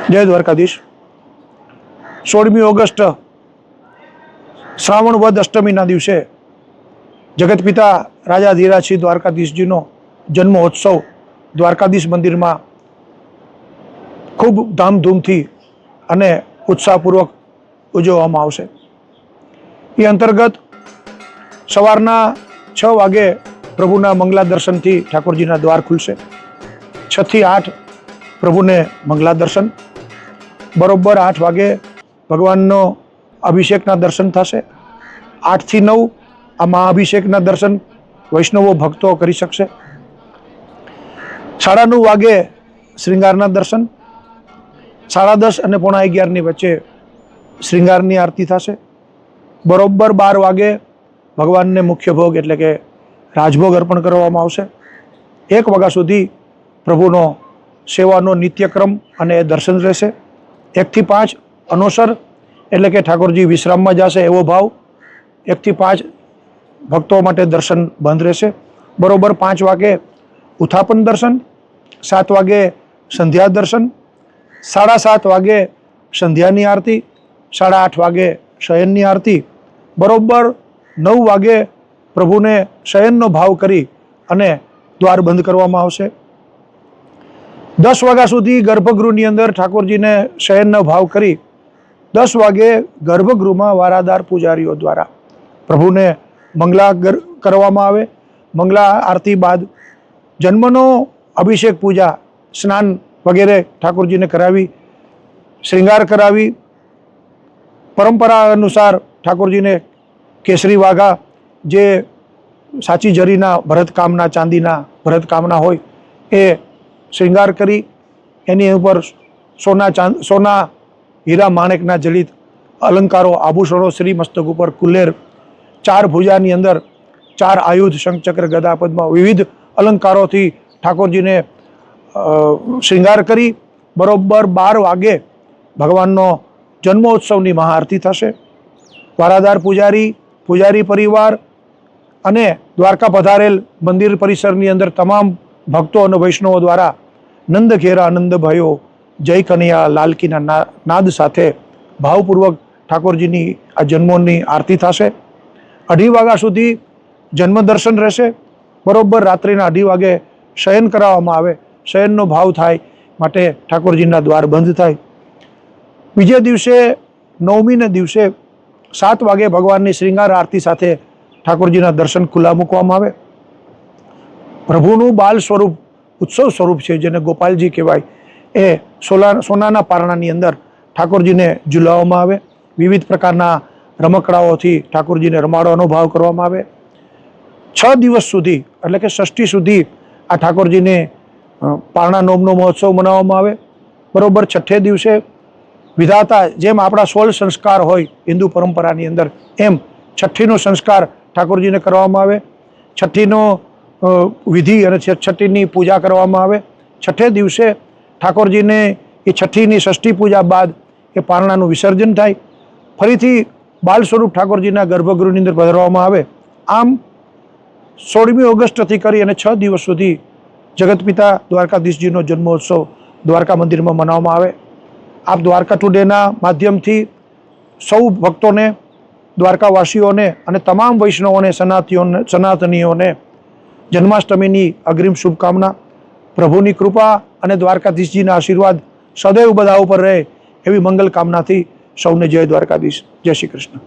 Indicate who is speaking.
Speaker 1: જય દ્વારકાધીશ. 16મી ઓગસ્ટ શ્રાવણ વદ અષ્ટમીના દિવસે જગતપિતા રાજાધીરાજસિંહ દ્વારકાધીશજીનો જન્મોત્સવ દ્વારકાધીશ મંદિરમાં ખૂબ ધામધૂમથી અને ઉત્સાહપૂર્વક ઉજવવામાં આવશે. એ અંતર્ગત સવારના 6 વાગે પ્રભુના મંગલા દર્શનથી ઠાકોરજીના દ્વાર ખુલશે. 6 થી 8 પ્રભુને મંગલા દર્શન. બરોબર 8 વાગે ભગવાનનો અભિષેકના દર્શન થશે. 8 થી 9 આ મહાઅભિષેકના દર્શન વૈષ્ણવો ભક્તો કરી શકશે. 9:30 વાગે શ્રૃંગારના દર્શન. 10:30 અને 11:45 વચ્ચે શ્રૃંગારની આરતી થશે. બરોબર 12 વાગે ભગવાનને મુખ્ય ભોગ એટલે કે રાજભોગ અર્પણ કરવામાં આવશે. 1 વાગ્યા સુધી પ્રભુનો સેવાનો નિત્યક્રમ અને દર્શન રહેશે. 1 થી 5 અનોસર એટલે કે ઠાકોરજી વિશ્રામમાં જશે એવો ભાવ. 1 થી 5 ભક્તો માટે દર્શન બંધ રહેશે. બરોબર 5 વાગે ઉત્થાપન દર્શન. 7 વાગે સંધ્યા દર્શન. 7:30 વાગે સંધ્યાની આરતી. 8:30 વાગે શયનની આરતી. બરોબર 9 વાગે પ્રભુને શયનનો ભાવ કરી અને દ્વાર બંધ કરવામાં આવશે. 10 વાગ્યા સુધી ગર્ભગૃહની અંદર ઠાકોરજીને શયનનો ભાવ કરી 10 વાગે ગર્ભગૃહમાં વારાદાર પૂજારીઓ દ્વારા પ્રભુને મંગલા કરવામાં આવે. મંગલા આરતી બાદ જન્મનો અભિષેક પૂજા સ્નાન વગેરે ઠાકોરજીને કરાવી શ્રૃંગાર કરાવી પરંપરા અનુસાર ઠાકોરજીને કેસરી વાઘા જે સાચી જરીના ભરતકામના ચાંદીના ભરતકામના હોય એ શ્રૃંગાર કરી એની ઉપર સોના હીરા માણેકના જડિત અલંકારો આભૂષણો શ્રી મસ્તક ઉપર કુલેર 4 ભુજાની અંદર 4 આયુધ શંખચક્ર ગદા પદ્મ વિવિધ અલંકારોથી ઠાકોરજીને શ્રૃંગાર કરી બરોબર 12 વાગે ભગવાનનો જન્મોત્સવની મહાઆરતી થશે. વારાદાર પૂજારી પરિવાર અને દ્વારકા પધારેલ મંદિર પરિસરની અંદર તમામ ભક્તો અને વૈષ્ણવો દ્વારા નંદ ઘેરા આનંદ ભયો જય કનૈયા લાલકીના નાદ સાથે ભાવપૂર્વક ઠાકોરજીની આ જન્મોની આરતી થશે. 2:30 વાગ્યા સુધી જન્મ દર્શન રહેશે. બરોબર રાત્રિના 2:30 વાગે શયન કરાવવામાં આવે. શયનનો ભાવ થાય માટે ઠાકોરજીના દ્વાર બંધ થાય. બીજે દિવસે 9મીને દિવસે 7 વાગે ભગવાનની શ્રૃંગાર આરતી સાથે ઠાકોરજીના દર્શન ખુલ્લા મૂકવામાં આવે. પ્રભુનું બાલ સ્વરૂપ ઉત્સવ સ્વરૂપ છે જેને ગોપાલજી કહેવાય એ સોનાના પારણાની અંદર ઠાકોરજીને ઝુલાવવામાં આવે. વિવિધ પ્રકારના રમકડાઓથી ઠાકોરજીને રમાડવાનો ભાવ કરવામાં આવે. 6 દિવસ સુધી એટલે કે ષષ્ઠી સુધી આ ઠાકોરજીને પારણા નોમનો મહોત્સવ મનાવવામાં આવે. બરોબર 6 દિવસે વિધાતા જેમ આપણા 16 સંસ્કાર હોય હિન્દુ પરંપરાની અંદર એમ છઠ્ઠીનો સંસ્કાર ઠાકોરજીને કરવામાં આવે. છઠ્ઠીનો વિધિ અને છઠ્ઠીની પૂજા કરવામાં આવે. 6 દિવસે ઠાકોરજીને એ છઠ્ઠીની ષષ્ઠી પૂજા બાદ એ પારણાનું વિસર્જન થાય. ફરીથી બાલ સ્વરૂપ ઠાકોરજીના ગર્ભગૃહની અંદર પધરાવવામાં આવે. આમ 16મી ઓગસ્ટથી કરી અને 6 દિવસ સુધી જગતપિતા દ્વારકાધીશજીનો જન્મોત્સવ દ્વારકા મંદિરમાં મનાવવામાં આવે. આપ દ્વારકા ટુડેના માધ્યમથી સૌ ભક્તોને દ્વારકાવાસીઓને અને તમામ વૈષ્ણવોને સનાતનીઓને જન્માષ્ટમીની અગ્રિમ શુભકામના. પ્રભુની કૃપા અને દ્વારકાધીશજીના આશીર્વાદ સદૈવ બધા ઉપર રહે એવી મંગલ કામનાથી સૌને જય દ્વારકાધીશ. જય શ્રી કૃષ્ણ.